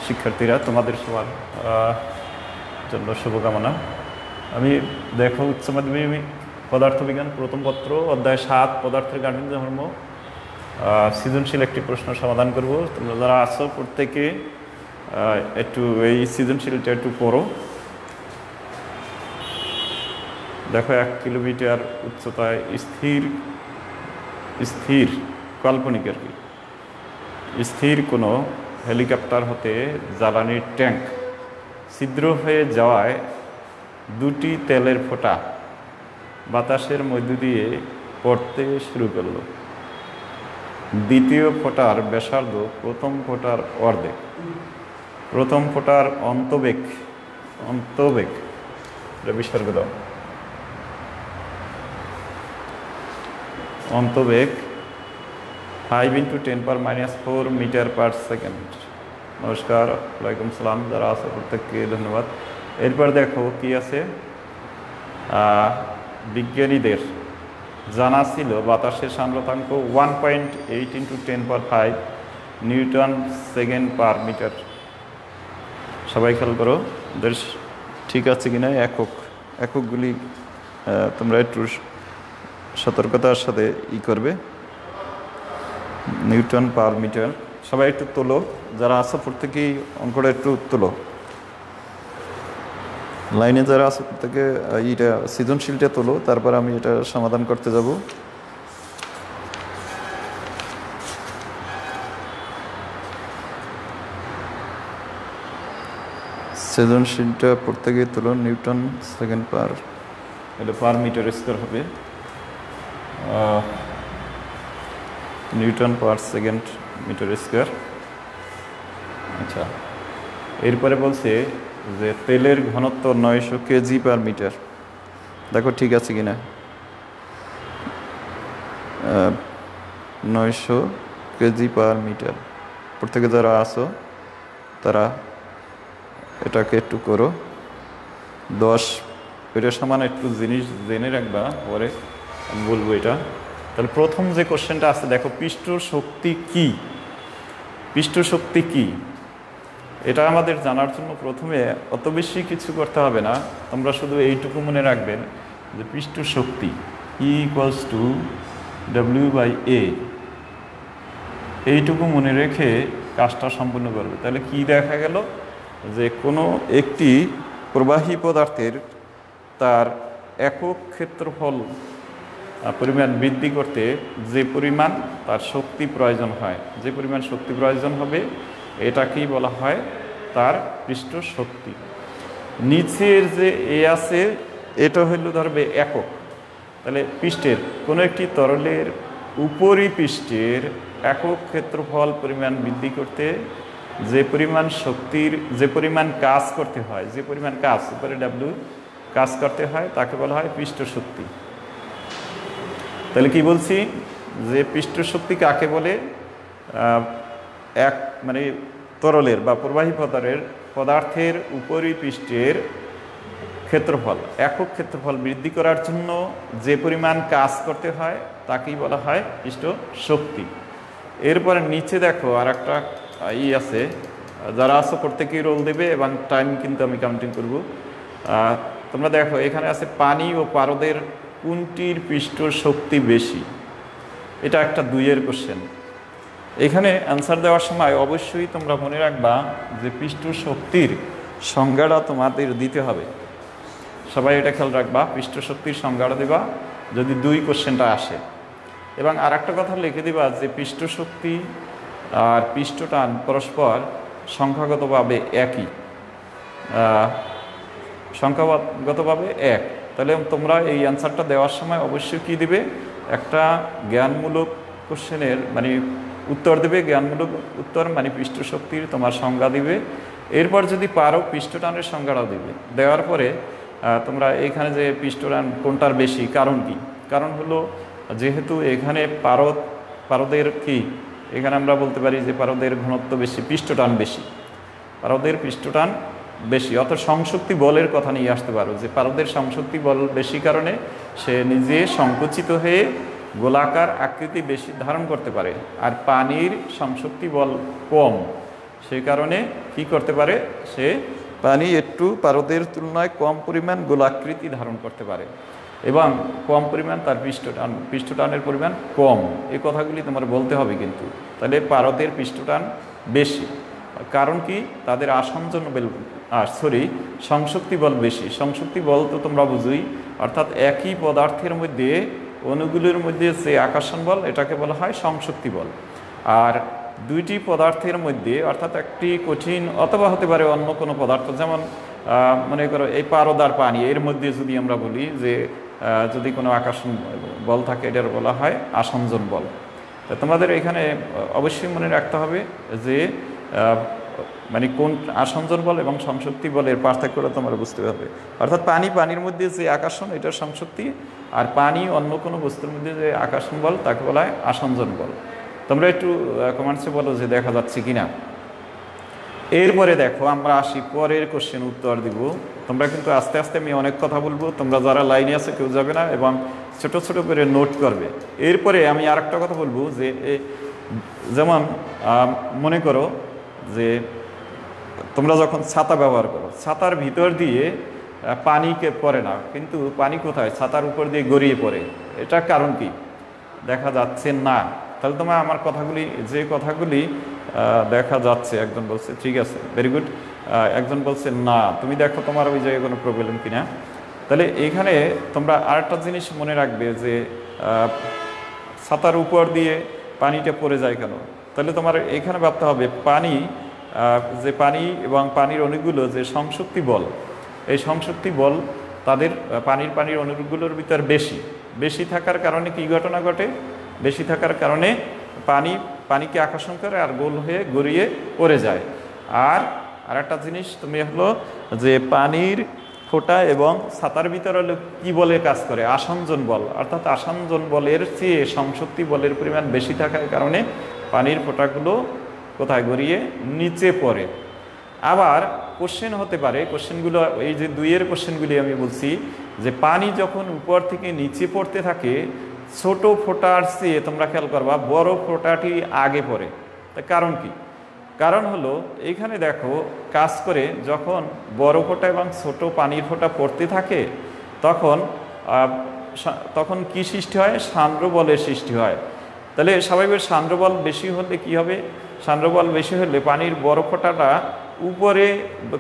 শিক্ষার্থীরা, তোমাদের সবার জন্য শুভকামনা। আমি দেখো উচ্চ মাধ্যমিক পদার্থবিজ্ঞান প্রথম পত্র অধ্যায় 7 পদার্থের গাণিতিক ধর্ম সৃজনশীল একটি প্রশ্ন সমাধান করব। তোমরা যারা আছো প্রত্যেকে একটু এই সৃজনশীলটা একটু পড়ো। দেখো 1 কিলোমিটার উচ্চতায় স্থির কাল্পনিক আর কি স্থির কোনো হেলিকপ্টার হতে জ্বালানির ট্যাঙ্ক ছিদ্র হয়ে যাওয়ায় দুটি তেলের ফোঁটা বাতাসের মধ্য দিয়ে পড়তে শুরু করলো। দ্বিতীয় ফোঁটার ব্যাসার্ধ প্রথম ফোঁটার অর্ধেক। প্রথম ফোঁটার অন্তবেগ বিসর্গ দাও। অন্তবেগ 5 × 10⁻⁴ মিটার পার সেকেন্ড। নমস্কার, ওয়ালাইকুম সালাম, যারা আছে প্রত্যেককে ধন্যবাদ। এরপর দেখো কি আছে, বিজ্ঞানীদের জানা ছিল বাতাসের সান্দ্রতাঙ্ক 1.8 × 10⁵ নিউটন সেকেন্ড পার মিটার। সবাই খেয়াল করো, ওদের ঠিক আছে কিনা এককগুলি তোমরা একটু সতর্কতার সাথে করবে। Newton per metre. সবাই একটু তোলো, যারা আছে প্রত্যেকেই অঙ্কটা একটু তোলো। লাইনে যারা আছে প্রত্যেকে এইটা সৃজনশীলটা তোলো, তারপর আমি এটা সমাধান করতে যাব। সৃজনশীলটা প্রত্যেকে তোলো। নিউটন সেকেন্ড পার, এটা পার মিটার স্কোয়ার হবে। Newton per second metre square. আচ্ছা, এরপরে বলছে যে তেলের ঘনত্ব 900 কেজি পার মিটার। দেখো ঠিক আছে কিনা। 900 কেজি পার মিটার। প্রত্যেকে যারা আছো তারা এটাকে একটু করো। 10 এটা সমান একটু জিনিস জেনে রাখবা, পরে আমি বলবো এটা। তাহলে প্রথম যে কোশ্চেনটা আছে দেখো, পৃষ্ঠ শক্তি কি? এটা আমাদের জানার জন্য প্রথমে অত বেশি কিছু করতে হবে না, তোমরা শুধু এইটুকু মনে রাখবেন যে পৃষ্ঠ শক্তি E = W/A। এইটুকু মনে রেখে কাজটা সম্পূর্ণ করবে। তাহলে কি দেখা গেল, যে কোনো একটি প্রবাহী পদার্থের তার একক ক্ষেত্রফল পরিমাণ বৃদ্ধি করতে যে পরিমাণ তার শক্তি প্রয়োজন হয়, যে পরিমাণ শক্তি প্রয়োজন হবে, এটাকেই বলা হয় তার পৃষ্ঠ শক্তি। নিচের যে এ আছে এটা হইল ধরবে একক। তাহলে পৃষ্ঠের কোনো একটি তরলের উপরি পৃষ্ঠের একক ক্ষেত্রফল পরিমাণ বৃদ্ধি করতে যে পরিমাণ কাজ করতে হয়, যে পরিমাণ কাজ উপরে W কাজ করতে হয়, তাকে বলা হয় পৃষ্ঠ শক্তি। তাহলে কি বলছি, যে পৃষ্ঠ শক্তি কাকে বলে? মানে তরলের বা প্রবাহী পদার্থের উপরি পৃষ্ঠের ক্ষেত্রফল, একক ক্ষেত্রফল বৃদ্ধি করার জন্য যে পরিমাণ কাজ করতে হয় তাকেই বলা হয় পৃষ্ঠ শক্তি। এরপরে নিচে দেখো আর একটা আছে, যারা আছে প্রত্যেকেই রোল দেবে এবং টাইম কিন্তু আমি কাউন্টিং করব। তোমরা দেখো এখানে আছে পানি ও পারদের কোনটির পৃষ্ঠ শক্তি বেশি? এটা একটা 2-এর কোশ্চেন। এখানে অ্যান্সার দেওয়ার সময় অবশ্যই তোমরা মনে রাখবা যে পৃষ্ঠ শক্তির সংজ্ঞাটা তোমাদের দিতে হবে। সবাই এটা খেয়াল রাখবা, পৃষ্ঠ শক্তির সংজ্ঞাটা দিবা যদি 2 কোশ্চেনটা আসে। এবং আর একটা কথা লিখে দিবা যে পৃষ্ঠ শক্তি আর পৃষ্ঠটান পরস্পর সংখ্যাগতভাবে একই, সংখ্যাগতভাবে এক। তাহলে তোমরা এই অ্যান্সারটা দেওয়ার সময় অবশ্যই কি দিবে, একটা জ্ঞানমূলক কোশ্চেনের মানে উত্তর দেবে, জ্ঞানমূলক উত্তর মানে পৃষ্ঠ শক্তির তোমার সংজ্ঞা দিবে। এরপর যদি পারো পৃষ্ঠটানের সংজ্ঞাটাও দিবে। দেওয়ার পরে তোমরা এখানে যে পৃষ্ঠটান কোনটার বেশি, কারণ কি? কারণ হলো যেহেতু এখানে পারদের কি, এখানে আমরা বলতে পারি যে পারদের ঘনত্ব বেশি, পৃষ্ঠটান বেশি, পারদের পৃষ্ঠটান বেশি, অর্থাৎ সংশক্তি বলের কথা নিয়ে আসতে পারো যে পারদের সংশক্তি বল বেশি কারণে সে নিজে সংকুচিত হয়ে গোলাকার আকৃতি বেশি ধারণ করতে পারে। আর পানির সংশক্তি বল কম, সেই কারণে কি করতে পারে, সে পানি একটু পারদের তুলনায় কম পরিমাণ গোলাকৃতি ধারণ করতে পারে এবং কম পরিমাণ তার পৃষ্ঠটানের পরিমাণ কম। এই কথাগুলি তোমার বলতে হবে কিন্তু। তাহলে পারদের পৃষ্ঠটান বেশি, কারণ কি, তাদের আসঞ্জন বল সংশক্তি বল বেশি। সংশক্তি বল তো তোমরা বুঝোই, অর্থাৎ একই পদার্থের মধ্যে অণুগুলির মধ্যে যে আকর্ষণ বল এটাকে বলা হয় সংশক্তি বল। আর দুইটি পদার্থের মধ্যে, অর্থাৎ একটি কঠিন অথবা হতে পারে অন্য কোনো পদার্থ, যেমন মনে করো এই পারদ আর পানি, এর মধ্যে যদি আমরা বলি যে যদি কোনো আকর্ষণ বল থাকে এটার বলা হয় আসঞ্জন বল। তা তোমাদের এখানে অবশ্যই মনে রাখতে হবে যে মানে কোন আসঞ্জন বল এবং সংশক্তি বলের পার্থক্যটা তোমরা বুঝতে হবে। অর্থাৎ পানির মধ্যে যে আকর্ষণ এটার সংশক্তি, আর পানি অন্য কোনো বস্তুর মধ্যে যে আকর্ষণ বল তাকে বলা হয় আসঞ্জন বল। তোমরা একটু কমেন্টসে বলো যে দেখা যাচ্ছে কিনা। এরপরে দেখো আমরা আসি পরের কোশ্চেন উত্তর দিব। তোমরা কিন্তু আস্তে আস্তে আমি অনেক কথা বলবো, তোমরা যারা লাইনে আছে কেউ যাবে না এবং ছোট ছোট করে নোট করবে। এরপরে আমি আরেকটা কথা বলবো যে যেমন মনে করো যে তোমরা যখন ছাতা ব্যবহার করো, ছাতার ভিতর দিয়ে পানিকে পড়ে না, কিন্তু পানি কোথায়, ছাতার উপর দিয়ে গড়িয়ে পড়ে। এটা কারণ কি, দেখা যাচ্ছে না। তাহলে তোমার আমার কথাগুলি, যে কথাগুলি দেখা যাচ্ছে, একজন বলছে ঠিক আছে, ভেরি গুড, একজন বলছে না, তুমি দেখো তোমার ওই জায়গায় কোনো প্রবলেম কিনা। তাহলে এইখানে তোমরা আরেকটা জিনিস মনে রাখবে যে ছাতার উপর দিয়ে পানিটা পড়ে যায় কেন। তাহলে তোমার এখানে ভাবতে হবে যে পানি এবং পানির অণুগুলো যে সংশক্তি বল, এই সংশক্তি বল তাদের পানির অণুগুলোর ভিতর বেশি থাকার কারণে কি ঘটনা ঘটে, বেশি থাকার কারণে পানিকে আকর্ষণ করে আর গোল হয়ে গড়িয়ে পড়ে যায়। আর একটা জিনিস তুমি হলো যে পানির ফোঁটা এবং ছাতার ভিতরে হলো কি বলে কাজ করে, আসঞ্জন বল। অর্থাৎ আসঞ্জন বলের চেয়ে সংশক্তি বলের পরিমাণ বেশি থাকার কারণে পানির ফোঁটাগুলো কোথায় গড়িয়ে নিচে পড়ে। আবার কোশ্চেন হতে পারে, কোশ্চেনগুলো এই যে দুইয়ের কোশ্চেনগুলি আমি বলছি যে পানি যখন উপর থেকে নিচে পড়তে থাকে, ছোট ফোঁটার চেয়ে তোমরা খেয়াল করবা বড় ফোঁটাটি আগে পড়ে। তা কারণ কি, কারণ হলো এইখানে দেখো কাজ করে, যখন বড় ফোঁটা এবং ছোট পানির ফোঁটা পড়তে থাকে তখন কি সৃষ্টি হয়, সান্দ্র বলের সৃষ্টি হয়। তাহলে স্বাভাবিক সান্দ্র বল বেশি হলে কি হবে, সান্দ্র বল বেশি হলে পানির বড় ফোঁটাটা উপরে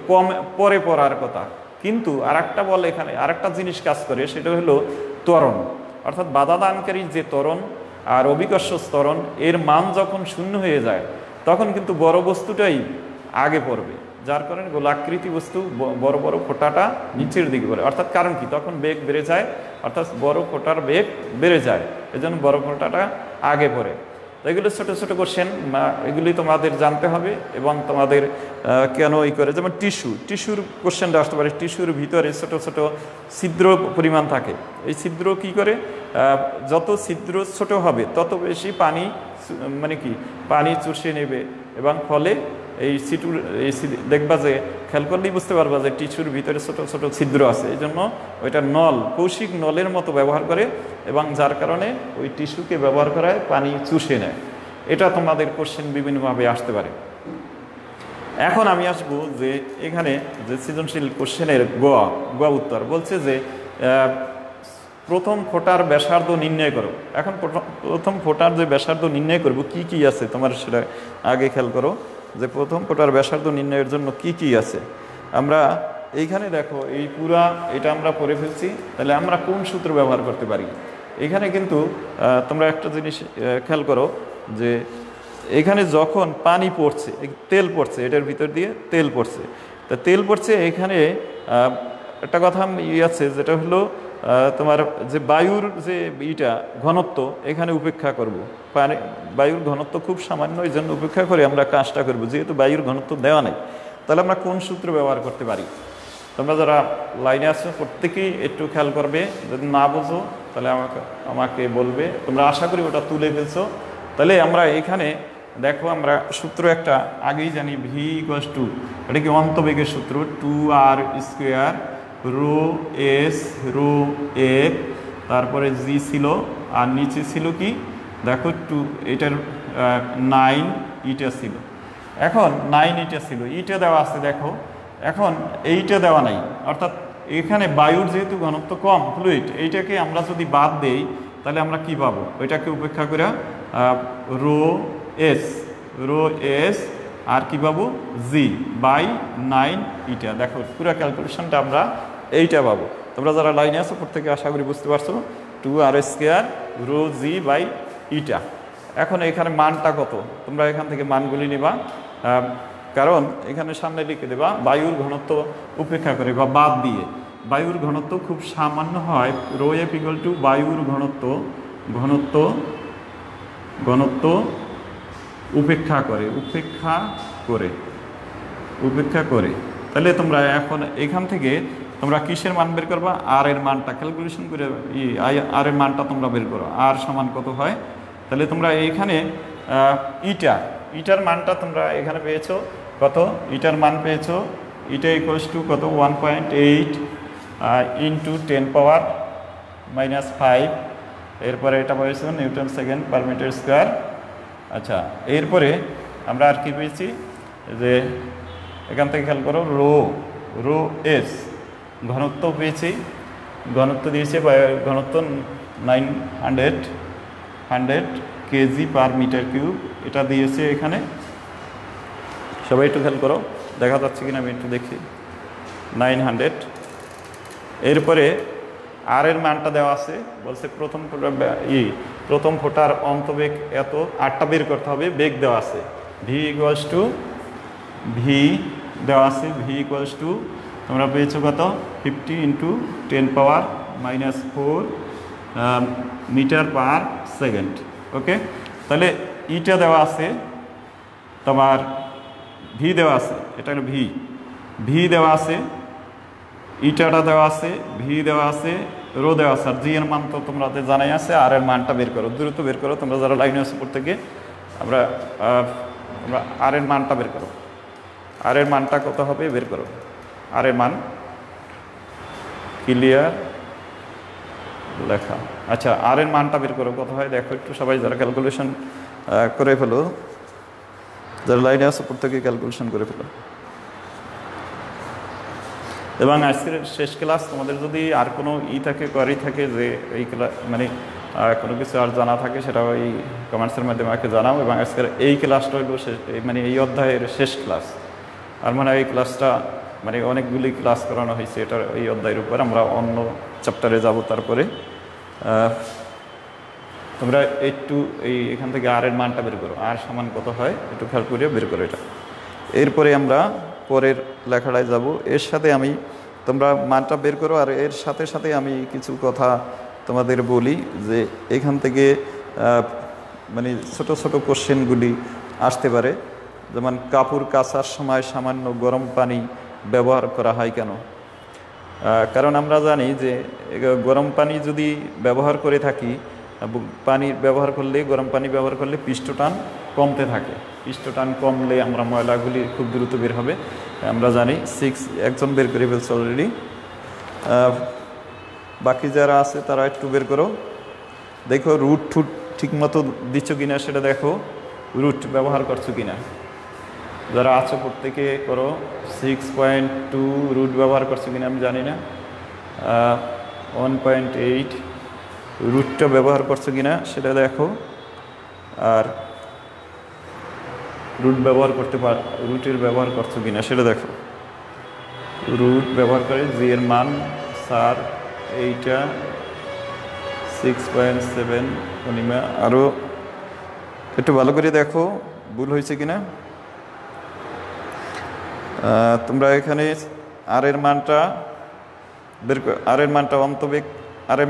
কম পরে পড়ার কথা, কিন্তু আরেকটা বল এখানে আরেকটা জিনিস কাজ করে, সেটা হলো ত্বরণ। অর্থাৎ বাধা দানকারী যে ত্বরণ আর অভিকর্ষ ত্বরণ, এর মান যখন শূন্য হয়ে যায় তখন কিন্তু বড় বস্তুটাই আগে পড়বে, যার কারণে গোলাকৃতি বস্তু বড় বড় ফোঁটাটা নিচের দিকে পড়ে। অর্থাৎ কারণ কি, তখন বেগ বেড়ে যায়, অর্থাৎ বড় ফোঁটার বেগ বেড়ে যায়, এজন্য বড় ফোঁটাটা আগে পড়ে। তো এগুলো ছোটো ছোটো কোশ্চেন, এগুলি তোমাদের জানতে হবে এবং তোমাদের কেন এই করে, যেমন টিস্যুর কোশ্চেনটা আসতে পারে। টিস্যুর ভিতরে ছোট ছোট ছিদ্র পরিমাণ থাকে, এই ছিদ্র কি করে, যত ছিদ্র ছোট হবে তত বেশি পানি পানি চুষে নেবে এবং ফলে এই দেখবা যে খেয়াল করলেই বুঝতে পারবা যে টিস্যুর ভিতরে ছোট ছোট ছিদ্র আছে, এই জন্য ওইটা কৌশিক নলের মতো ব্যবহার করে এবং যার কারণে ওই টিস্যুকে ব্যবহার করায় পানি চুষে নেয়। এটা তোমাদের কোশ্চেন বিভিন্নভাবে আসতে পারে। এখন আমি আসবো যে এখানে যে সৃজনশীল কোশ্চেনের গ উত্তর বলছে যে প্রথম ফোঁটার ব্যাসার্ধ নির্ণয় করো। এখন প্রথম ফোঁটার যে ব্যাসার্ধ নির্ণয় করবো কি কি আছে তোমার সেটা আগে খেয়াল করো, যে প্রথম ফোঁটার ব্যাসার্ধ নির্ণয়ের জন্য কি কি আছে। আমরা এইখানে দেখো এই পুরা এটা আমরা পড়ে ফেলছি, তাহলে আমরা কোন সূত্র ব্যবহার করতে পারি। এখানে কিন্তু তোমরা একটা জিনিস খেয়াল করো যে এখানে যখন পানি পড়ছে, তেল পড়ছে, এটার ভিতর দিয়ে তেল পড়ছে, তা তেল পড়ছে, এখানে একটা কথা আছে যেটা হলো তোমার যে বায়ুর যে ঘনত্ব এখানে উপেক্ষা করব। বায়ুর ঘনত্ব খুব সামান্য, এই জন্য উপেক্ষা করে আমরা কাজটা করব, যেহেতু বায়ুর ঘনত্ব দেওয়া নেই। তাহলে আমরা কোন সূত্র ব্যবহার করতে পারি, তোমরা যারা লাইনে আছো প্রত্যেকেই একটু খেয়াল করবে, যদি না বোঝো তাহলে আমাকে বলবে। তোমরা আশা করি ওটা তুলে ফেলছো। তাহলে আমরা এখানে দেখো আমরা সূত্র একটা আগেই জানি, ভি ইকুয়ালস টু, এটা কি অন্তবেগের সূত্র, 2r², রো এস রো এ, তারপরে জি ছিল, আর নিচে ছিল কি দেখো 2, এটার 9 ইটা ছিল। এখন 9 ইটা ছিল, ইটা দেওয়া আছে দেখো, এখন এইটা দেওয়া নাই, অর্থাৎ এখানে বায়ুর যেহেতু ঘনত্ব কম ফ্লুইড, এইটাকে আমরা যদি বাদ দেই তাহলে আমরা কি পাবো, ওইটাকে উপেক্ষা করে রো এস আর কি পাবো জি বাই 9 ইটা। দেখো পুরো ক্যালকুলেশনটা আমরা এইটা পাবো। তোমরা যারা লাইনে আছো প্রত্যেকে আশা করি বুঝতে পারছো, 2r² রো জি বাই ইটা। এখন এখানে মানটা কত, তোমরা এখান থেকে মানগুলি নিবা, কারণ এখানে সামনে লিখে দেবা বায়ুর ঘনত্ব উপেক্ষা করে বা বাদ দিয়ে। বায়ুর ঘনত্ব খুব সামান্য হয়, রো এফ ইকুয়াল টু বায়ুর ঘনত্ব উপেক্ষা করে। তাহলে তোমরা এখন এখান থেকে তোমরা কিসের মান বের করবা, আর এর মানটা ক্যালকুলেশন করে, আর এর মানটা তোমরা বের করো, আর সমান কত হয়। তাহলে তোমরা এইখানে ইটার মানটা তোমরা এখানে পেয়েছো কত, ইটার মান পেয়েছো, ইটা ইকুয়ালস টু কত 1.8 ইন্টু 10 পাওয়ার -5, এরপরে এটা পেয়েছো newton second per metre square. আচ্ছা, এরপরে আমরা আর কি পেয়েছি, যে এখান থেকে খেয়াল করো রো এস ঘনত্ব পেয়েছি, ঘনত্ব দিয়েছে ঘনত্ব 900 কেজি পার মিটার কিউব, এটা দিয়েছে এখানে। সবাই একটু খেয়াল করো, দেখা যাচ্ছে কিনা আমি একটু দেখি, 900। এরপরে আর এর মানটা দেওয়া আছে, বলছে প্রথম ফোটার অন্তবেগ এত, আটটা বের করতে হবে, বেগ দেওয়া আছে, ভি ইকুয়ালস টু তোমরা পেয়েছো কত 50 ইন্টু 10 পাওয়ার -4 মিটার পার সেকেন্ড। ওকে, তাহলে ইটা দেওয়া আছে, তোমার ভি দেওয়া আছে, এটা হলো ভি দেওয়া আছে, ইটাটা দেওয়া আছে, ভি দেওয়া আছে, রো দেওয়া আছে, আর জি এর মান তো তোমরা জানাই আছে। আর এর মানটা বের করো, দ্রুত বের করো, তোমরা যারা লাইনে আছে প্রত্যেকে তোমরা আর এর মানটা বের করো, আর এর মানটা কত হবে বের করো, আর এর মান ক্লিয়ার লেখা। আচ্ছা, আর এর মানটা বের করো কত হয় দেখো একটু, সবাই যারা ক্যালকুলেশন করে ফেলো, যারা লাইনে আছে প্রত্যেকে ক্যালকুলেশন করে ফেলো। এবং আজকের শেষ ক্লাস, তোমাদের যদি আর কোনো কোয়ারি থাকে যে এই ক্লাস মানে কোনো কিছু আর জানা থাকে, সেটা ওই কমেন্টসের মাধ্যমে আমাকে জানাও। এবং আজকের এই ক্লাসটা হইল মানে এই অধ্যায়ের শেষ ক্লাস। আর মানে এই ক্লাসটা মানে অনেকগুলি ক্লাস করানো হয়েছে এটার এই অধ্যায়ের উপর, আমরা অন্য চ্যাপ্টারে যাব। তারপরে তোমরা একটু এখান থেকে আর এর মানটা বের করো, আর সমান কত হয় একটু খেয়াল করিয়ে বের করো এটা। এরপরে আমরা পরের লেখাটায় যাব। এর সাথে আমি তোমরা মানটা বের করো, আর এর সাথে সাথে আমি কিছু কথা তোমাদের বলি, যে এখান থেকে মানে ছোট ছোট কোশ্চেনগুলি আসতে পারে। যেমন কাপড় কাচার সময় সামান্য গরম পানি ব্যবহার করা হয় কেন? কারণ আমরা জানি যে গরম পানি যদি ব্যবহার করে থাকি, গরম পানি ব্যবহার করলে পৃষ্ঠটান কমতে থাকে, পৃষ্ঠটান কমলে আমরা ময়লাগুলি খুব দ্রুত বের হবে। আমরা জানি 6 একজন বের করে ফেলছে অলরেডি, বাকি যারা আছে তারা একটু বের করো। দেখো রুট ঠুট ঠিক মতো দিচ্ছ কিনা সেটা দেখো, রুট ব্যবহার করছো কিনা। যারা আছো প্রত্যেকে করো, 6.2 রুট ব্যবহার করছো কিনা আমি জানি না, 1.8 রুটটা ব্যবহার করছো কিনা সেটা দেখো। আর রুটের ব্যবহার করছো কিনা সেটা দেখো। রুট ব্যবহার করে জি এর মান স্যার এইটা 6.7 অনিমা, আরও একটু ভালো করে দেখো ভুল হয়েছে কিনা। তোমরা এখানে আর এর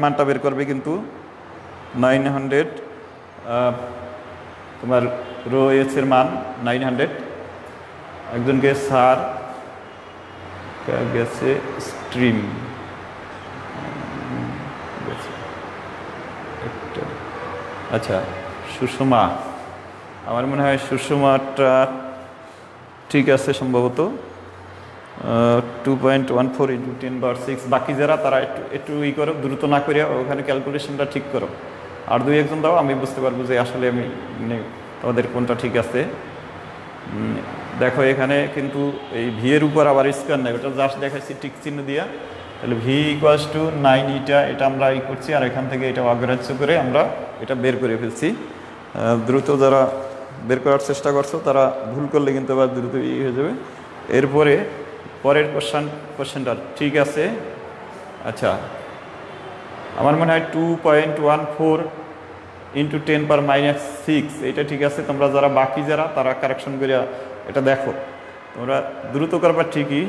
মানটা বের করবে কিন্তু 900, তোমার রো এস এর মান 900। একজনকে স্যার গেছে স্ট্রিম, আচ্ছা সুষমা, আমার মনে হয় সুষমাটা ঠিক আছে সম্ভবত, 2.14 × 10⁻⁶। বাকি যারা তারা একটু করো, দ্রুত না করে ওখানে ক্যালকুলেশনটা ঠিক করো। আর 2-1 জন দাও, আমি বুঝতে পারবো যে আসলে আমি মানে তোমাদের কোনটা ঠিক আছে। দেখো এখানে কিন্তু এই ভি এর উপর আবার স্কোয়ার নেই, ওটা জাস্ট দেখাচ্ছি টিক চিহ্ন দিয়া। তাহলে ভি ইকুয়ালস টু 9 ইটা, এটা আমরা ই করছি, আর এখান থেকে এটা অগ্রাহ্য করে আমরা এটা বের করে ফেলছি। দ্রুত যারা বের করার চেষ্টা করছো তারা ভুল করলে কিন্তু আবার দ্রুত হয়ে যাবে। এরপরে পরের কোশ্চেনটা ঠিক আছে। আচ্ছা, আমার মনে হয় 2.14 ইন্টু 10⁻⁶, এটা ঠিক আছে। তোমরা যারা বাকি যারা তারা কারেকশন করে এটা দেখো, তোমরা দ্রুত করবার ঠিকই।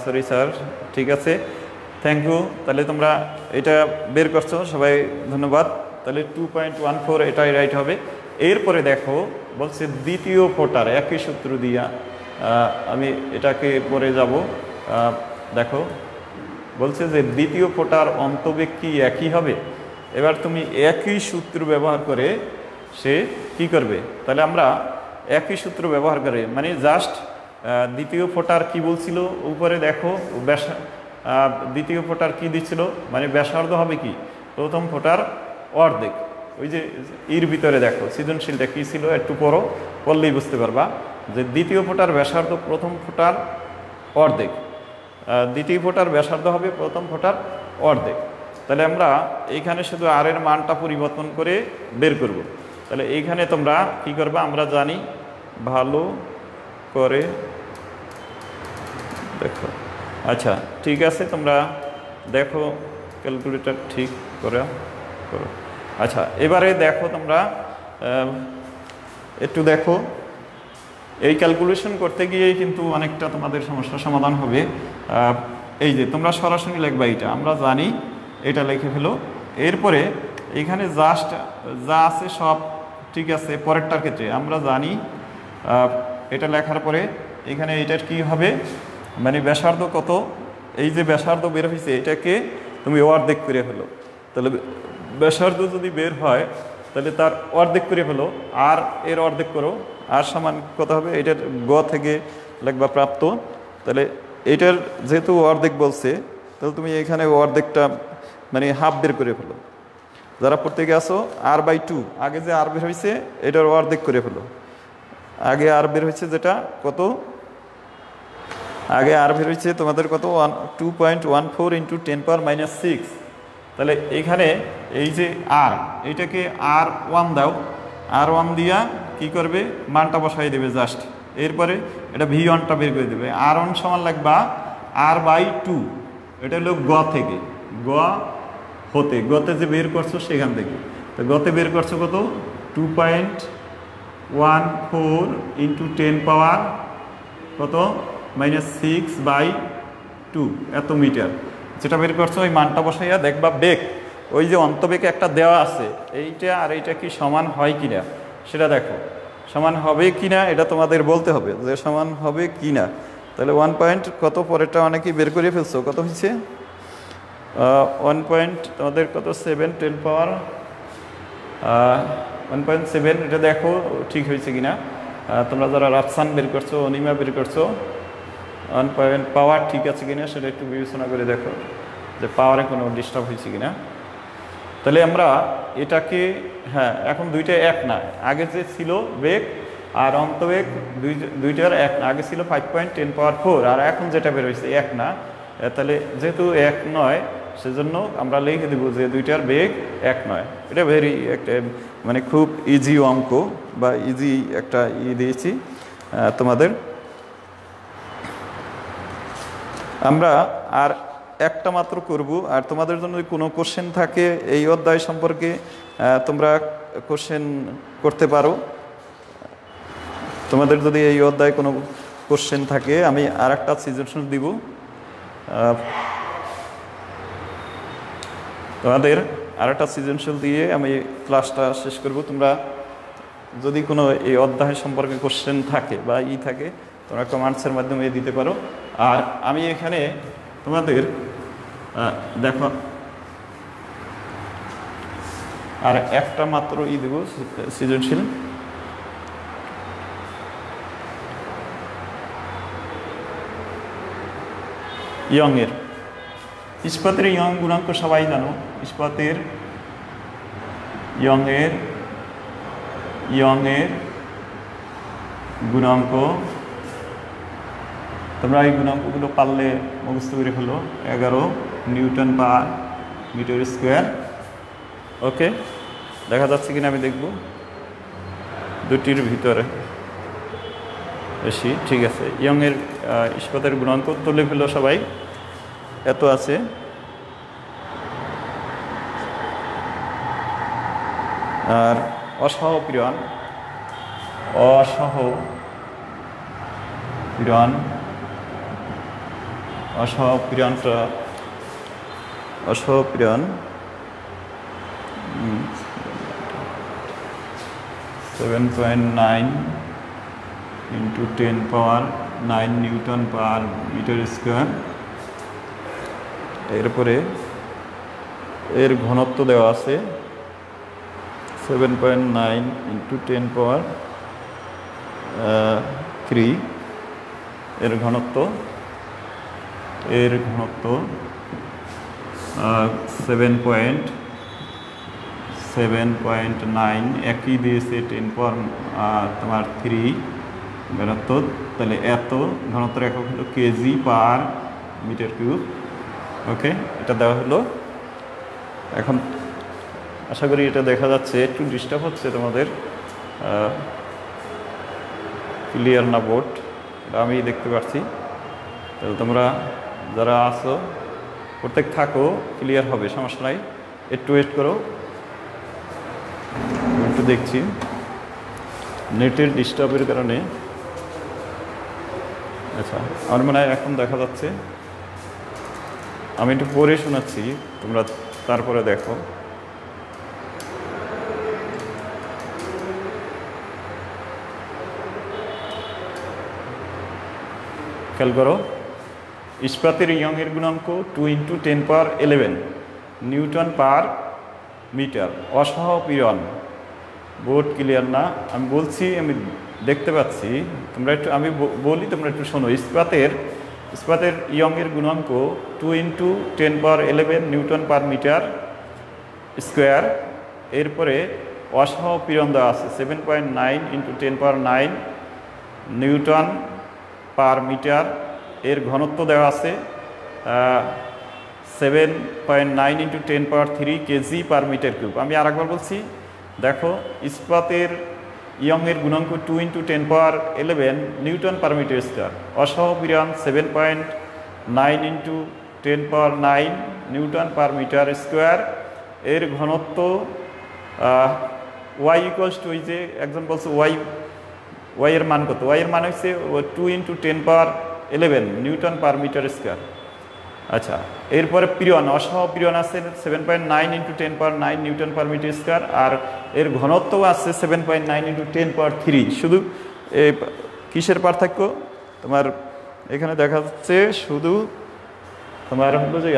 সরি স্যার, ঠিক আছে, থ্যাংক ইউ। তাহলে তোমরা এটা বের করছো, সবাই ধন্যবাদ। তাহলে 2.14 এটাই রাইট হবে। এরপরে দেখো বলছে দ্বিতীয় ফোটার একই সূত্র দিয়া, আমি এটাকে পরে যাব। দেখো বলছে যে দ্বিতীয় ফোটার অন্তবেগ কি একই হবে। এবার তুমি একই সূত্র ব্যবহার করে সে কি করবে, তাহলে আমরা একই সূত্র ব্যবহার করে মানে জাস্ট দ্বিতীয় ফোটার কি বলছিল উপরে দেখো, দ্বিতীয় ফোটার কি দিচ্ছিল মানে ব্যাসার্ধ হবে কি প্রথম ফোটার অর্ধেক। ওই যে এর ভিতরে দেখো সৃজনশীলটা কী ছিল, একটু পড়লেই বুঝতে পারবা যে দ্বিতীয় ফোটার ব্যাসার্ধ প্রথম ফোটার অর্ধেক, দ্বিতীয় ফোটার ব্যাসার্ধ হবে প্রথম ফোটার অর্ধেক। তাহলে আমরা এইখানে শুধু আর এর মানটা পরিবর্তন করে বের করব। তাহলে এইখানে তোমরা কি করবা, আমরা জানি ভালো করে দেখো। আচ্ছা ঠিক আছে, তোমরা দেখো ক্যালকুলেটর ঠিক করে করো। আচ্ছা এবারে দেখো তোমরা একটু দেখো, এই ক্যালকুলেশন করতে গিয়েই কিন্তু অনেকটা তোমাদের সমস্যার সমাধান হবে। এই যে তোমরা সরাসরি লিখবা, এটা আমরা জানি, এটা লিখে ফেলো। এরপরে এখানে জাস্ট যা আছে সব ঠিক আছে। পরেরটার ক্ষেত্রে আমরা জানি এটা লেখার পরে এখানে এটার কি হবে মানে ব্যাসার্ধ কত, এই যে ব্যাসার্ধ বের হয়েছে এটাকে তুমি অর্ধেক করে ফেলো। তাহলে ব্যাসার্ধ যদি বের হয় তাহলে তার অর্ধেক করে ফেলো, আর এর অর্ধেক করো, আর সমান কত হবে এটার গ থেকে লিখবা প্রাপ্ত। তাহলে এটার যেহেতু অর্ধেক বলছে তাহলে তুমি এখানে অর্ধেকটা মানে হাফ বের করে ফেলো। যারা পড়তে গেছো r/2, আগে যে আর বের হয়েছে এটার অর্ধেক করে ফেলো। আগে আর বের হয়েছে যেটা কত, আগে আর বের হয়েছে তোমাদের কত 2.14 ইন্টু 10⁻⁶। তাহলে এইখানে এই যে আর, এইটাকে r1 দাও, r1 দিয়া কি করবে মানটা বসাই দেবে জাস্ট। এরপরে এটা v1টা বের করে দেবে। r1 সমান লাগবা r/2, এটা হলো গ থেকে, গ হতে গতে যে বের করছো সেখান থেকে। তো গতে বের করছো কত 2.14 ইন্টু 10 পাওয়ার কত -6/2 এত মিটার, যেটা বের করছো ওই মানটা বসাইয়া দেখবা বেগ, ওই যে অন্তবেগ একটা দেওয়া আছে এইটা আর এইটা কি সমান হয় কিনা সেটা দেখো, সমান হবে কিনা এটা তোমাদের বলতে হবে যে সমান হবে কিনা। তাহলে 1 পয়েন্ট কত, পরেরটা অনেকেই বের করে ফেলছো, কত হয়েছে 1 পয়েন্ট তোমাদের কত 7 10 পাওয়ার 1.7, এটা দেখো ঠিক হয়েছে কিনা। তোমরা যারা রাফসান বের করছো, অনিমা বের করছো 1 পয়েন্ট পাওয়ার ঠিক আছে কিনা সেটা একটু বিবেচনা করে দেখো যে পাওয়ারে কোনো ডিস্টার্ব হয়েছে কিনা। তাহলে আমরা এটাকে হ্যাঁ এখন দুইটা এক না, আগে যে ছিল বেগ আর অন্তবেগ দুইটার এক না, আগে ছিল 5.10 পাওয়ার 4 আর এখন যেটা বের হয়েছে এক না। তাহলে যেহেতু এক নয় সেজন্য আমরা লিখে দেবো যে দুইটার বেগ এক নয়। এটা ভেরি একটা মানে খুব ইজি অঙ্ক বা ইজি একটা দিয়েছি তোমাদের। আমরা আর একটা মাত্র করব, আর তোমাদের জন্য যদি কোনো কোশ্চেন থাকে এই অধ্যায় সম্পর্কে তোমরা কোশ্চেন করতে পারো। তোমাদের যদি এই অধ্যায়ে কোনো কোশ্চেন থাকে আমি আর একটা সৃজনশীল দিব, তোমাদের আর একটা সৃজনশীল দিয়ে আমি ক্লাসটা শেষ করব। তোমরা যদি কোনো এই অধ্যায় সম্পর্কে কোশ্চেন থাকে বা থাকে তোমরা কমেন্টসের মাধ্যমে দিতে পারো। আর আমি এখানে তোমাদের দেখো আর একটা মাত্র দেব সৃজনশীল। ইয়ংয়ের ইস্পাতের ইয়ং গুণাঙ্ক সবাই জানো, ইস্পাতের ইয়ংয়ের গুণাঙ্ক, তোমরা এই গুণাঙ্কগুলো পারলে মুখস্থ করে ফেলো। 11 নিউটন পার মিটার স্কোয়ার। ওকে, দেখা যাচ্ছে কিনা আমি দেখব, দুটির ভিতরে বেশি। ঠিক আছে, ইয়ংয়ের ইস্পাতের গুণাঙ্ক তুলে ফেলো সবাই। এত আছে। আর অসহপীড়ন, অসহপীড়ন 7.9 into 10 power 9 newton per metre square. এরপরে এর ঘনত্ব দেওয়া আছে 7.9 into 10 power 3। এর ঘনত্ব 7.9, একই দিয়েছে 10 পাওয়ার তোমার 3 ঘনত্ব। তাহলে এত ঘনত্বের একক হলো কেজি পার মিটার কিউব। ওকে, এটা দেওয়া হলো। এখন আশা করি এটা দেখা যাচ্ছে। একটু ডিস্টার্ব হচ্ছে তোমাদের, ক্লিয়ার না বোর্ড, এটা আমি দেখতে পাচ্ছি। তাহলে তোমরা যারা আছো প্রত্যেক থাকো, ক্লিয়ার হবে, সমস্যা নাই। একটু ওয়েট করো, একটু দেখছি নেটের ডিস্টার্বের কারণে। আচ্ছা, আমার মনে হয় এখন দেখা যাচ্ছে। আমি একটু পড়ে শোনাচ্ছি, তোমরা তারপরে দেখো। খেয়াল করো, ইস্পাতের ইয়ংয়ের গুণাঙ্ক 2 into 10 power 11 newton per metre. অসহপীড়ন, বোর্ড ক্লিয়ার না, আমি বলছি, আমি দেখতে পাচ্ছি। তোমরা একটু, আমি বলি, তোমরা একটু শোনো। ইস্পাতের ইয়ংয়ের গুণাঙ্ক 2 into 10 power 11 newton per metre square. এরপরে অসহপীড়ন দেওয়া আছে 7.9 into 10 power 9 newton per metre. এর ঘনত্ব দেওয়া আছে 7.9 into 10 power 3 kg per metre cube. আমি আরেকবার বলছি, দেখো, ইস্পাতের ইয়ংয়ের গুণাঙ্ক 2 into 10 power 11 newton per metre square. অসহপীড়ন 7.9 into 10 power 9 newton per metre square. এর ঘনত্ব ওয়াই ইকুয়ালস টু, ওই যে একজন বলছে ওয়াই এর মান কত, ওয়াই এর মান হচ্ছে 2 into 10 power 11 newton per metre square. আচ্ছা, এরপরে পীড়ন, অসহপীড়ন আছে 7.9 into 10 power 9 newton per metre square. আর এর ঘনত্ব আছে 7.9 into 10 power 3। শুধু কিসের পার্থক্য তোমার এখানে দেখা যাচ্ছে? শুধু তোমার হলো যে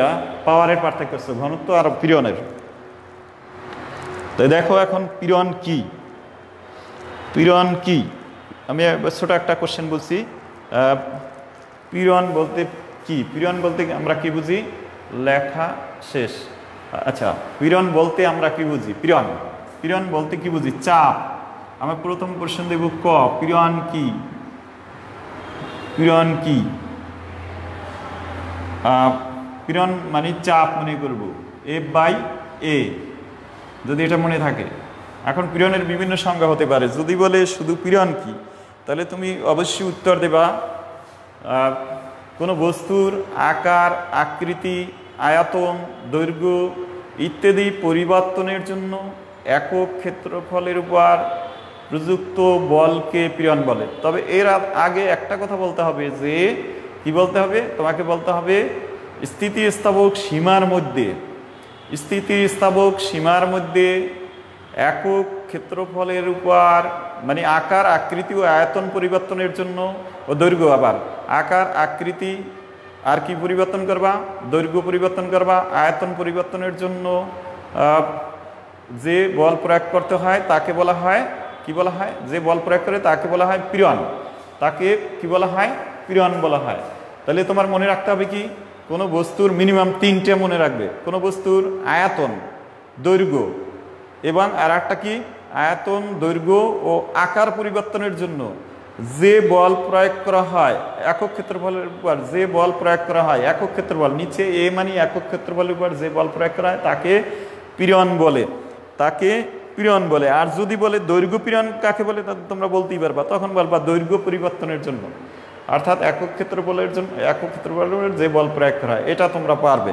পাওয়ারের পার্থক্য আছে, ঘনত্ব আর পীড়নের। তাই দেখো, এখন পীড়ন কি? আমি ছোট একটা কোশ্চেন বলছি। পীড়ন বলতে কি? পীড়ন বলতে আমরা কি বুঝি? লেখা শেষ। আচ্ছা, পীড়ন বলতে আমরা কি বুঝি? পীড়ন বলতে কি বুঝি? চাপ। আমরা প্রথম কোশ্চেন দেব ক, পীড়ন কি? পীড়ন মানে চাপ মনে করব, F/A, যদি এটা মনে থাকে। এখন পীড়নের বিভিন্ন সংজ্ঞা হতে পারে। যদি বলে শুধু পীড়ন কি, তাহলে তুমি অবশ্যই উত্তর দেবা কোনো বস্তুর আকার, আকৃতি, আয়তন, দৈর্ঘ্য ইত্যাদি পরিবর্তনের জন্য একক ক্ষেত্রফলের উপর প্রযুক্ত বলকে পীড়ন বলে। তবে এর আগে একটা কথা বলতে হবে, যে কি বলতে হবে? তোমাকে বলতে হবে স্থিতিস্থাপক সীমার মধ্যে একক ক্ষেত্রফলের উপর, মানে আকার, আকৃতি ও আয়তন পরিবর্তনের জন্য, ও দৈর্ঘ্য, আবার আকার, আকৃতি আর কি পরিবর্তন করবা? দৈর্ঘ্য পরিবর্তন করবা। আয়তন পরিবর্তনের জন্য যে বল প্রয়োগ করতে হয় তাকে বলা হয়, কি বলা হয়? যে বল প্রয়োগ করে তাকে বলা হয় পীড়ন। তাকে কি বলা হয়? পীড়ন বলা হয়। তাহলে তোমার মনে রাখতে হবে কি? কোনো বস্তুর মিনিমাম 3টে মনে রাখবে। কোনো বস্তুর আয়তন, দৈর্ঘ্য এবং আর একটা কি? আয়তন, দৈর্ঘ্য ও আকার পরিবর্তনের জন্য যে বল প্রয়োগ করা হয় একক ক্ষেত্রফলের উপর, যে বল প্রয়োগ করা হয় একক ক্ষেত্রফল, নিচে এ মানে একক ক্ষেত্রফলের উপর যে বল প্রয়োগ করা হয় তাকে পীড়ন বলে, তাকে পীড়ন বলে। আর যদি বলে দৈর্ঘ্য পীড়ন কাকে বলে, তোমরা বলতেই পারবা, তখন বলবা দৈর্ঘ্য পরিবর্তনের জন্য, অর্থাৎ একক ক্ষেত্রফলের জন্য, একক ক্ষেত্রফলের যে বল প্রয়োগ করা হয়, এটা তোমরা পারবে।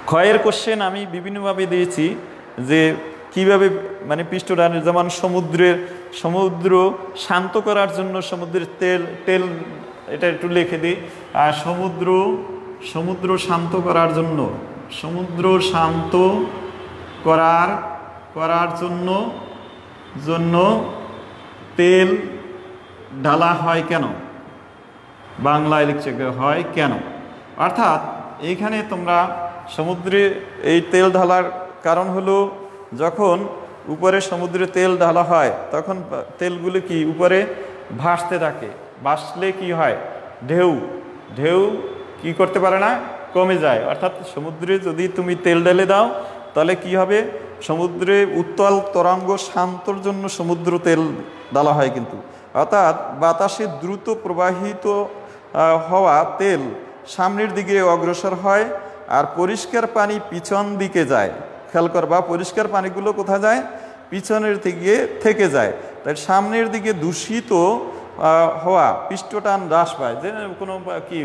ক্ষয়ের কোশ্চেন আমি বিভিন্নভাবে দিয়েছি যে কিভাবে মানে পৃষ্ঠটানের, যেমন সমুদ্র শান্ত করার জন্য সমুদ্রের তেল এটা একটু লিখে দিই। আর সমুদ্র শান্ত করার জন্য, সমুদ্র শান্ত করার জন্য তেল ঢালা হয় কেন, বাংলায় লিখছে হয় কেন। অর্থাৎ এইখানে তোমরা সমুদ্রে এই তেল ঢালার কারণ হলো, যখন উপরে সমুদ্রে তেল ঢালা হয় তখন তেলগুলো কি উপরে ভাসতে থাকে, ভাসলে কি হয়, ঢেউ কি করতে পারে না, কমে যায়। অর্থাৎ সমুদ্রে যদি তুমি তেল ঢেলে দাও তাহলে কি হবে, সমুদ্রে উত্তাল তরঙ্গ শান্তর জন্য সমুদ্র তেল ঢালা হয়, কিন্তু অর্থাৎ বাতাসে দ্রুত প্রবাহিত হওয়া তেল সামনের দিকে অগ্রসর হয়, আর পরিষ্কার পানি পিছন দিকে যায়। খেয়াল করবা, পরিষ্কার পানিগুলো কোথায় যায়, পিছনের দিকে থেকে যায়। তাই সামনের দিকে দূষিত হওয়া পৃষ্ঠটান হ্রাস পায়, যে কোনো কি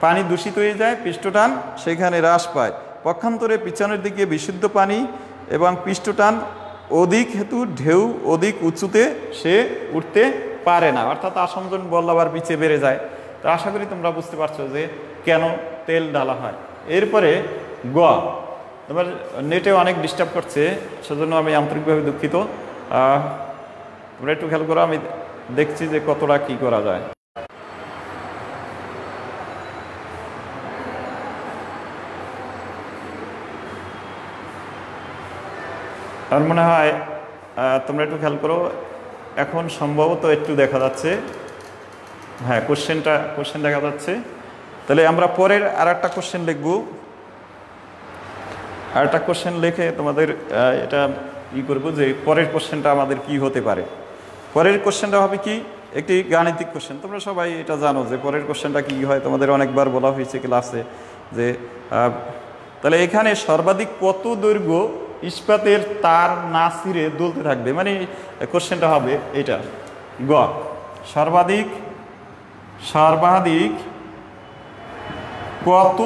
পানি দূষিত হয়ে যায়, পৃষ্ঠটান সেখানে হ্রাস পায়। পক্ষান্তরে পিছনের দিকে বিশুদ্ধ পানি এবং পৃষ্ঠটান অধিক হেতু ঢেউ অধিক উঁচুতে সে উঠতে পারে না, অর্থাৎ আসঞ্জন বল আবার পিছে বেড়ে যায়। তো আশা করি তোমরা বুঝতে পারছো যে কেন তেল ঢালা হয়। এরপরে গ, তোমার নেটে অনেক ডিস্টার্ব করছে, সেজন্য আমি আন্তরিকভাবে দুঃখিত। তোমরা একটু খেয়াল করো, আমি দেখছি যে কতটা কি করা যায়। আমার মনে হয় তোমরা একটু খেয়াল করো, এখন সম্ভবত একটু দেখা যাচ্ছে, হ্যাঁ কোশ্চেন দেখা যাচ্ছে। তাহলে আমরা পরের আর একটা কোশ্চেন লিখব, আর একটা কোশ্চেন লিখে তোমাদের এটা ই করবো যে পরের কোশ্চেনটা আমাদের কি হতে পারে। পরের কোশ্চেনটা হবে কি, একটি গাণিতিক কোশ্চেন। তোমরা সবাই এটা জানো যে পরের কোশ্চেনটা কি হয়, তোমাদের অনেকবার বলা হয়েছে ক্লাসে যে তাহলে এখানে সর্বাধিক কত দৈর্ঘ্য ইস্পাতের তার না ছিঁড়ে দুলতে থাকবে, মানে কোশ্চেনটা হবে এটা। গ, সর্বাধিক কত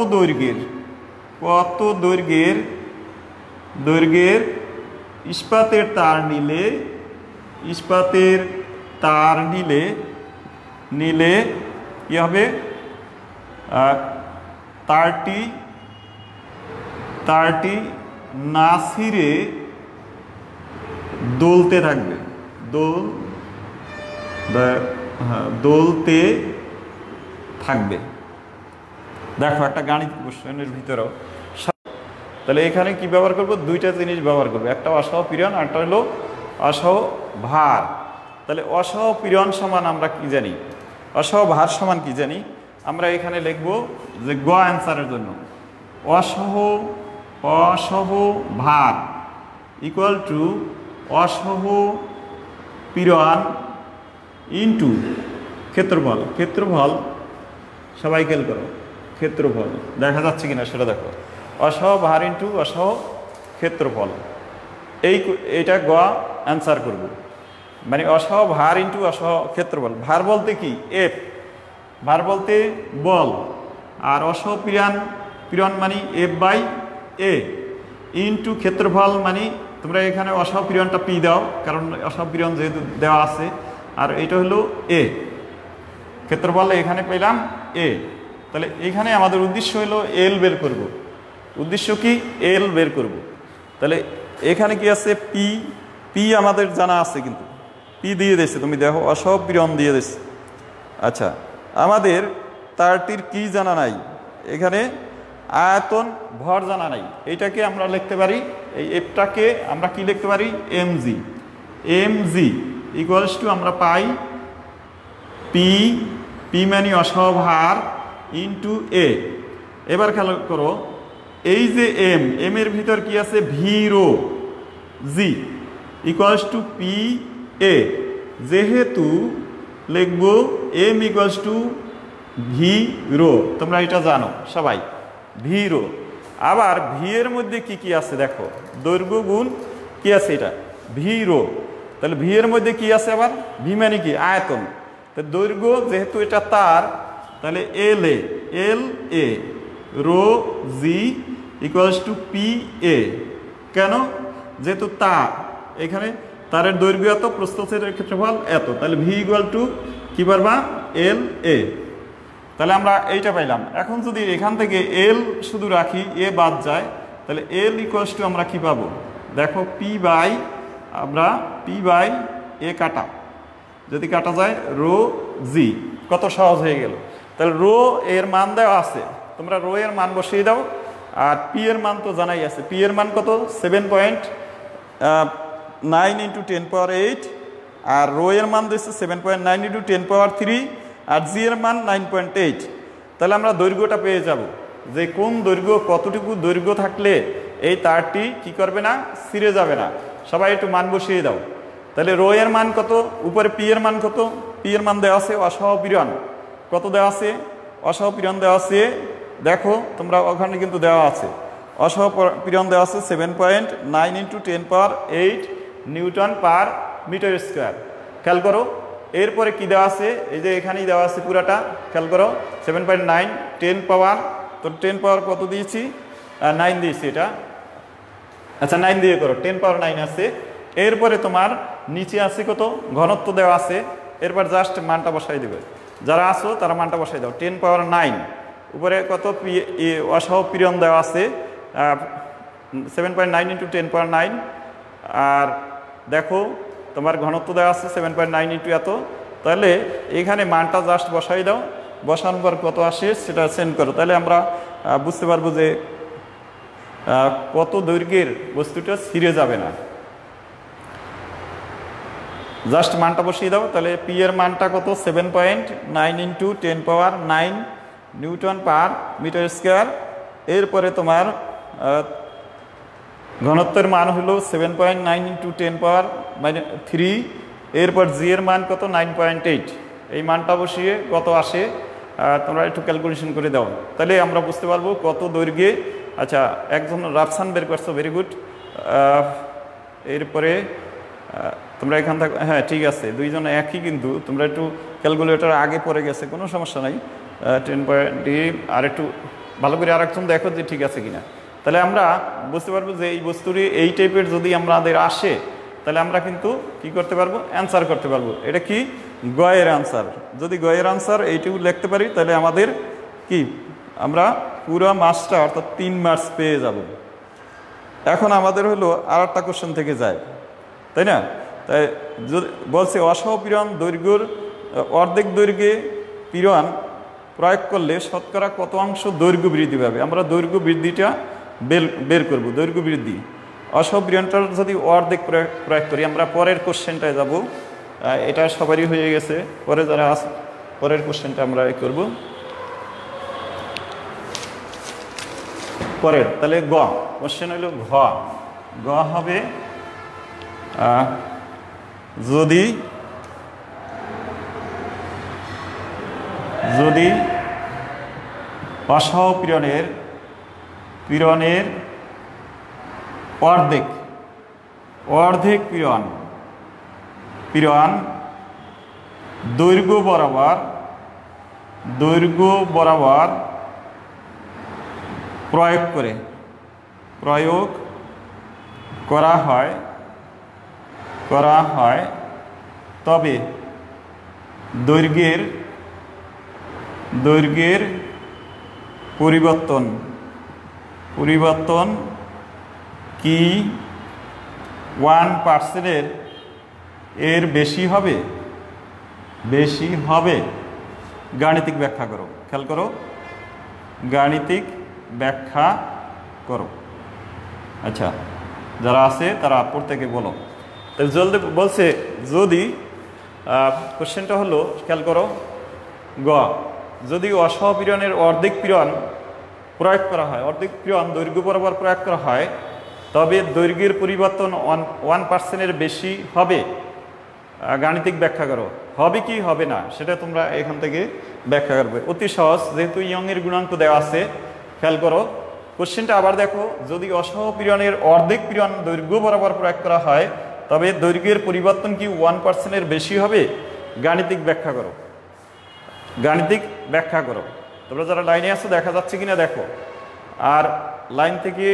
দৈর্ঘ্যের ইস্পাতের তার নিলে কি হবে, তারটি না ছিঁড়ে দোলতে থাকবে, দোলতে থাকবে। দেখো একটা গাণিতিক কোশ্চেনের ভিতরেও, তাহলে এখানে কি ব্যবহার করব, দুইটা জিনিস ব্যবহার করবো, একটা অসহ পীড়ন, একটা হলো অসহ ভার। তাহলে অসহ পীড়ন সমান আমরা কি জানি, অসহ ভার সমান কি জানি, আমরা এখানে লিখব যে গ অ্যান্সারের জন্য অসহ ভার ইকুয়াল টু অসহ পীড়ন ইন্টু ক্ষেত্রফল। সবাই খেয়াল করো, ক্ষেত্রফল দেখা যাচ্ছে কিনা সেটা দেখো, অসহ ভার ইন্টু অসহ ক্ষেত্রফল। এইটা গ অ্যান্সার করব, মানে অসহ ভার ইন্টু অসহ ক্ষেত্রফল। ভার বলতে কি, এফ, ভার বলতে বল, আর অসহ পীড়ন মানে এফ বাই এ ইন্টু ক্ষেত্রফল মানে তোমরা এখানে অসহ পীড়নটা পি দাও, কারণ অসহ পীড়ন যেহেতু দেওয়া আছে, আর এটা হলো এ, ক্ষেত্রফল এখানে পেলাম এ। তাহলে এখানে আমাদের উদ্দেশ্য হলো এল বের করব, উদ্দেশ্য কি, এল বের করব। তাহলে এখানে কি আছে, পি আমাদের জানা আছে, কিন্তু পি দিয়ে দিয়েছে, তুমি দেখো অসহ পীড়ন দিয়ে দিয়েছে। আচ্ছা, আমাদের তারটির কি জানা নাই, এখানে আয়তন ভর জানা নাই। এইটাকে আমরা লিখতে পারি, এই এফটাকে আমরা কি লিখতে পারি, এমজি ইকুয়ালস টু আমরা পাই পি মানে অসহ ভার ইন্টু এ। এবার খেয়াল করো, এই যে এম এর ভিতর কি আছে, V rho g equals to P A. যেহেতু লিখব M equals to V rho, তোমরা এটা জানো সবাই, ভি রো। আবার ভি এর মধ্যে কি কি আছে দেখো, দৈর্ঘ্য গুণ কি আছে এটা ভি রো, তাহলে ভি এর মধ্যে কি আছে আবার, ভি মানে কি আয়তন, তো দৈর্ঘ্য যেহেতু এটা তার, তাহলে L A rho g equals to P A, কেন, যেহেতু তার, এখানে তারের দৈর্ঘ্য এত, প্রস্থচ্ছেদের ক্ষেত্রফল এত, তাহলে ভি ইকুয়াল টু কি পারবা এল এ, তাহলে আমরা এইটা পাইলাম। এখন যদি এখান থেকে এল শুধু রাখি, এ বাদ যায়, তাহলে এল ইকুয়ালস টু আমরা কি পাবো দেখো পি বাই, আমরা পি বাই এ কাটা, যদি কাটা যায় রো জি, কত সহজ হয়ে গেল। তাহলে রো এর মান দেওয়া আছে, তোমরা রো এর মান বসিয়ে দাও, আর পি এর মান তো জানাই আছে, পি এর মান কত 7.9 ইন্টু 10⁻8, আর রো এর মান দিচ্ছে 7.9 ইন্টু 10⁻3, আর জি এর মান 9.8। তাহলে আমরা দৈর্ঘ্যটা পেয়ে যাব, যে কোন দৈর্ঘ্য, কতটুকু দৈর্ঘ্য থাকলে এই তারটি কি করবে না, ছিঁড়ে যাবে না। সবাই একটু মান বসিয়ে দাও। তাহলে রো এর মান কত, উপরে পি এর মান কত, পি এর মান দেওয়া আছে অসহপীড়ন, কত দেওয়া আছে, অসহপীড়ন দেওয়া আছে, দেখো তোমরা ওখানে কিন্তু দেওয়া আছে, অসহপীড়ন দেওয়া আছে 7.9 into 10⁻8 newton per metre square. খেয়াল করো এরপরে কি দেওয়া আছে, এই যে এখানেই দেওয়া আছে পুরাটা, খেয়াল করো 7.9 10 পাওয়ার, তো 10 পাওয়ার কত দিয়েছি 9 দিয়েছি এটা, আচ্ছা 9 দিয়ে করো, 10⁻9 আছে। এরপরে তোমার নিচে আছে কত, ঘনত্ব দেওয়া আছে, এরপর জাস্ট মানটা বসাই দেবে, যারা আসো তারা মানটা বসাই দাও, 10⁻9, উপরে কত অসহপীড়ন দেওয়া আছে 7.9 ইন্টু 10⁻9, আর দেখো তোমার ঘনত্ব দেওয়া আছে 7.9 ইন্টু এত, তাহলে এখানে মানটা জাস্ট বসাই দাও, বসানোর পর কত আসে সেটা সেন্ড করো, তাহলে আমরা বুঝতে পারবো যে কত দৈর্ঘ্যের বস্তুটা ছিঁড়ে যাবে না। জাস্ট মানটা বসিয়ে দাও, তাহলে পি এর মানটা কত 7.9 into 10⁻9 newton per metre square, এরপরে তোমার ঘনত্বের মান হলো 7.9 ইন্টু 10⁻3, এরপর জি এর মান কত 9.8, এই মানটা বসিয়ে কত আসে তোমরা একটু ক্যালকুলেশন করে দাও, তাহলে আমরা বুঝতে পারবো কত দৈর্ঘ্যে। আচ্ছা একজন রাফসান বের করছো, ভেরি গুড। এরপরে তোমরা এখান থেকে, হ্যাঁ ঠিক আছে, দুইজন একই, কিন্তু তোমরা একটু ক্যালকুলেটর আগে পড়ে গেছে, কোনো সমস্যা নাই, 10.8 আর একটু ভালো করে আরেকজন দেখো যে ঠিক আছে কিনা, তাহলে আমরা বুঝতে পারবো যে এই বস্তুটি এই টাইপের যদি আমাদের আসে, তাহলে আমরা কিন্তু কি করতে পারবো, অ্যান্সার করতে পারবো। এটা কি গয়ের আনসার, যদি গয়ের আনসার এইটুকু লিখতে পারি, তাহলে আমাদের কি, আমরা পুরো মাসটা অর্থাৎ 3 মার্কস পেয়ে যাব। এখন আমাদের হলো আর একটা কোশ্চেন থেকে যায়, তাই না, তাই বলছে অসহপীড়ন দৈর্ঘ্যর অর্ধেক দৈর্ঘ্যে পীড়ন প্রয়োগ করলে শতকরা কত অংশ দৈর্ঘ্য বৃদ্ধি পাবে। আমরা দৈর্ঘ্য বৃদ্ধিটা বের করব, দৈর্ঘ্য বৃদ্ধি অসহপীড়নটার যদি অর্ধেক প্রয়োগ করি। আমরা পরের কোশ্চেনটায় যাব, এটা সবারই হয়ে গেছে, পরে যারা পরের কোশ্চেনটা আমরা করব পরের। তাহলে গ কোশ্চেন হইল গ হবে যদি অসহপীড়নের অর্ধেক পীড়ন দৈর্ঘ্য বরাবর প্রয়োগ করা হয় তবে দৈর্ঘ্যের পরিবর্তন কি 1% এর বেশি হবে। গাণিতিক ব্যাখ্যা করো, খেয়াল করো, গাণিতিক ব্যাখ্যা করো। আচ্ছা যারা আছে তারা প্রত্যেকে বলো। তাহলে জলদি বলছে, যদি কোশ্চেনটা হলো, খেয়াল করো, যদি অসহপীড়নের অর্ধেক পীড়ন প্রয়োগ করা হয়, অর্ধেক পীড়ন দৈর্ঘ্য বরাবর প্রয়োগ করা হয়, তবে দৈর্ঘ্যের পরিবর্তন 1% এর বেশি হবে। গাণিতিক ব্যাখ্যা করো। হবে কি হবে না সেটা তোমরা এখান থেকে ব্যাখ্যা করবে। অতি সহজ, যেহেতু ইয়ং এর গুণাঙ্ক দেওয়া আছে। খেয়াল করো কোশ্চেনটা আবার দেখো, যদি অসহপীড়নের অর্ধেক পীড়ন দৈর্ঘ্য বরাবর প্রয়োগ করা হয় তবে দৈর্ঘ্যের পরিবর্তন কি 1% বেশি হবে? গাণিতিক ব্যাখ্যা করো, গাণিতিক ব্যাখ্যা করো। তোমরা যারা লাইনে আছো দেখা যাচ্ছে কিনা দেখো, আর লাইন থেকে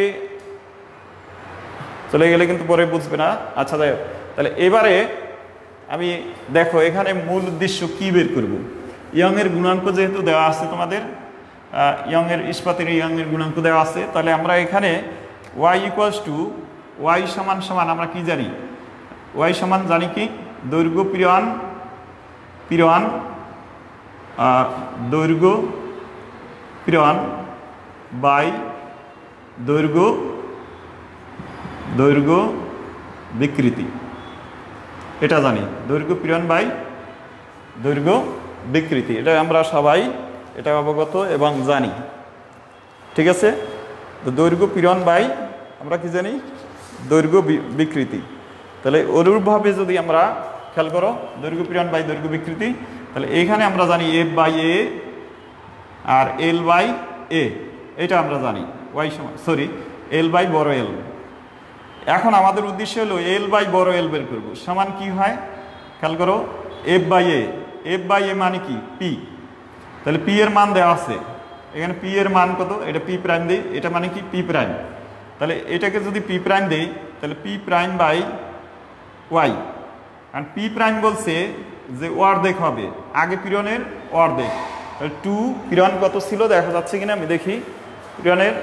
চলে গেলে কিন্তু পরে বুঝবে না। আচ্ছা যাই হোক, তাহলে এবারে আমি দেখো এখানে মূল উদ্দেশ্য কি বের করব। ইয়ং এর গুণাঙ্ক যেহেতু দেওয়া আছে তোমাদের, ইয়ং এর ইস্পাতের ইয়ং এর গুণাঙ্ক দেওয়া আছে, তাহলে আমরা এখানে y ইকুয়ালস টু y সমান সমান আমরা কি জানি? y সমান জানি কি দৈর্ঘ্য পীড়ন পীড়ন দৈর্ঘ্য পীড়ন বাই দৈর্ঘ্য দৈর্ঘ্য বিকৃতি, এটা জানি। দৈর্ঘ্য পীড়ন বাই দৈর্ঘ্য বিকৃতি, এটা আমরা সবাই এটা অবগত এবং জানি, ঠিক আছে। তো দৈর্ঘ্য পীড়ন বাই আমরা কি জানি? দৈর্ঘ্য বিকৃতি। তাহলে অনুরূপভাবে যদি আমরা খেয়াল করো দৈর্ঘ্য পীড়ন বাই দৈর্ঘ্য বিকৃতি, তাহলে এইখানে আমরা জানি এফ বাই এ আর এল বাই এ, এটা আমরা জানি ওয়াই সমান এল বাই বড় এল। এখন আমাদের উদ্দেশ্য হলো এল বাই বড় এল বের করবো, সমান কি হয় খেয়াল করো F by A. F by A মানে কি? পি। তাহলে পি এর মান দেওয়া আছে এখানে, পি এর মান কত? এটা পি প্রাইম দেই, এটা মানে কি পি প্রাইম। তাহলে এটাকে যদি পি প্রাইম দেই তাহলে পি প্রাইম বাই ওয়াই, আর পি প্রাইম বলছে যে অর্ধেক হবে, আগে পীড়নের অর্ধেক। তাহলে 2 পীড়ন কত ছিল দেখা যাচ্ছে কিনা আমি দেখি। পীড়নের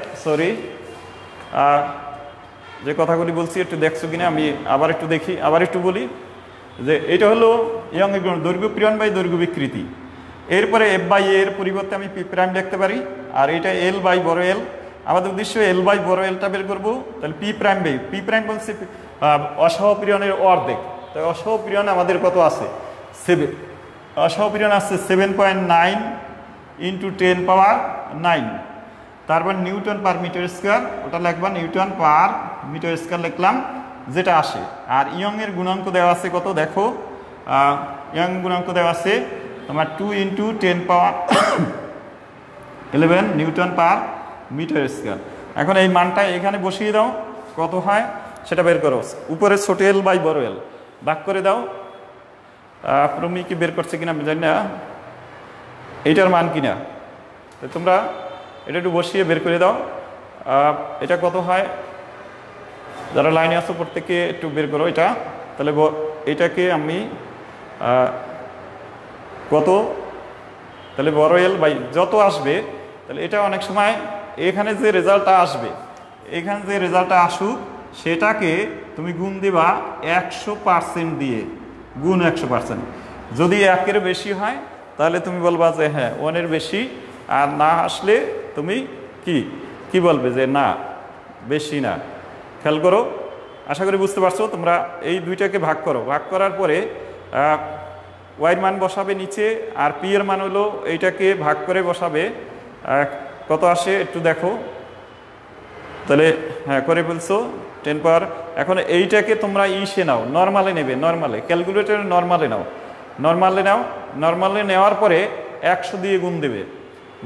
যে কথাগুলি বলছি একটু দেখছো কিনা আমি আবার একটু দেখি, আবার একটু বলি যে এটা হলো ইয়ং এর গুণ দৈর্ঘ্য পীড়ন বাই দৈর্ঘ্য বিকৃতি। এরপরে এফ বাই এর পরিবর্তে আমি পি প্রাইম লিখতে পারি, আর এটা এল বাই বড় এল। আমাদের উদ্দেশ্য এল বাই বড় এলটা বের করবো। তাহলে P prime by P prime বলছে অসহপীড়নের অর্ধেক। তাই অসহপীড়ন আমাদের কত আছে? 7। অসহপীড়ন আছে 7.9 ইন্টু 10 পাওয়ার 9। তারপর নিউটন পার মিটার স্কোয়ার, ওটা লিখবা নিউটন পার মিটার স্কোয়ার লিখলাম, যেটা আসে। আর ইয়ং এর গুণাঙ্ক দেওয়া আছে কত দেখো, ইয়ং গুণাঙ্ক দেওয়া আছে তোমার 2 ইন্টু 10 পাওয়ার 11 নিউটন পার মিটার স্কোয়ার। এখন এই মানটা এখানে বসিয়ে দাও, কত হয় সেটা বের করো। উপরে ছোট এল বাই বড় এল ভাগ করে দাও। প্রমি কি বের করছে কিনা আমি জানি না, এইটার মান কিনা। তোমরা এটা একটু বসিয়ে বের করে দাও, এটা কত হয়। যারা লাইনে আসো প্রত্যেকে একটু বের করো এটা। তাহলে এটাকে আমি কত, তাহলে বড় এল বাই যত আসবে, তাহলে এটা অনেক সময় এখানে যে রেজাল্টটা আসবে, এখানে যে রেজাল্টটা আসুক সেটাকে তুমি গুণ দিবা 100% দিয়ে, গুণ 100%। যদি 1-এর বেশি হয় তাহলে তুমি বলবা যে হ্যাঁ 1-এর বেশি, আর না আসলে তুমি কি বলবে যে না বেশি না। খেয়াল করো, আশা করি বুঝতে পারছো। তোমরা এই দুইটাকে ভাগ করো, ভাগ করার পরে ওয়াইয়ের মান বসাবে নিচে, আর পি এর মান হলো এইটাকে ভাগ করে বসাবে, কত আসে একটু দেখো। তাহলে হ্যাঁ করে ফেলছো 10 পাওয়ার। এখন এইটাকে তোমরা ইসে নাও, নর্মালে নেবে, নর্মালে ক্যালকুলেটর নর্মালে নাও, নর্মালে নেওয়ার পরে 100 দিয়ে গুণ দেবে।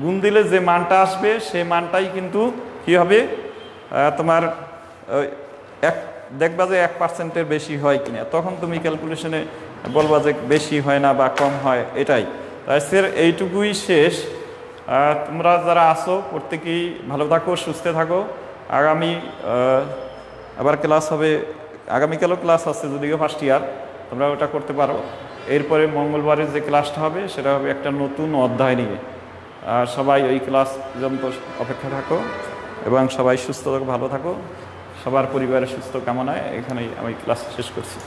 গুণ দিলে যে মানটা আসবে সেই মানটাই কিন্তু কি হবে তোমার দেখবা যে 1%-এর বেশি হয় কিনা, তখন তুমি ক্যালকুলেশনে বলবা যে বেশি হয় না বা কম হয়, এটাই। তাই স্যার এইটুকুই শেষ। তোমরা যারা আসো প্রত্যেকেই ভালো থাকো, সুস্থ থাকো। আগামী আবার ক্লাস হবে, আগামীকালও ক্লাস আছে যদিও ফার্স্ট ইয়ার, তোমরা ওটা করতে পারো। এরপরে মঙ্গলবারের যে ক্লাসটা হবে সেটা হবে একটা নতুন অধ্যায় নিয়ে। আর সবাই ওই ক্লাস পর্যন্ত অপেক্ষা থাকো এবং সবাই সুস্থ থাকো, ভালো থাকো। সবার পরিবারের সুস্থ কামনায় এখানেই আমি ক্লাস শেষ করছি।